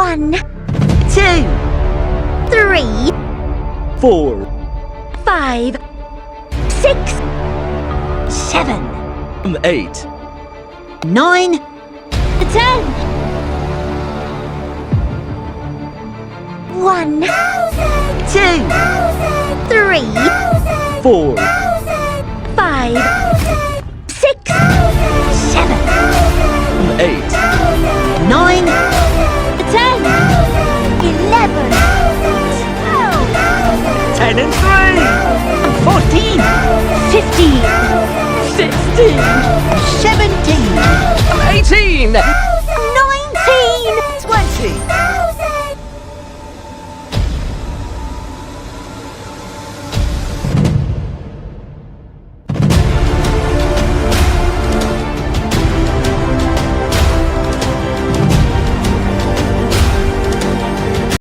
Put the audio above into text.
1, 2, 3, 4, 5, 6, 7, 8, 9, 10. 1, 2, 3, 4, 5, 6, 7, 8, 9, 10, 11, 12, 10 and 14, 15, 3, 16, 17, 18.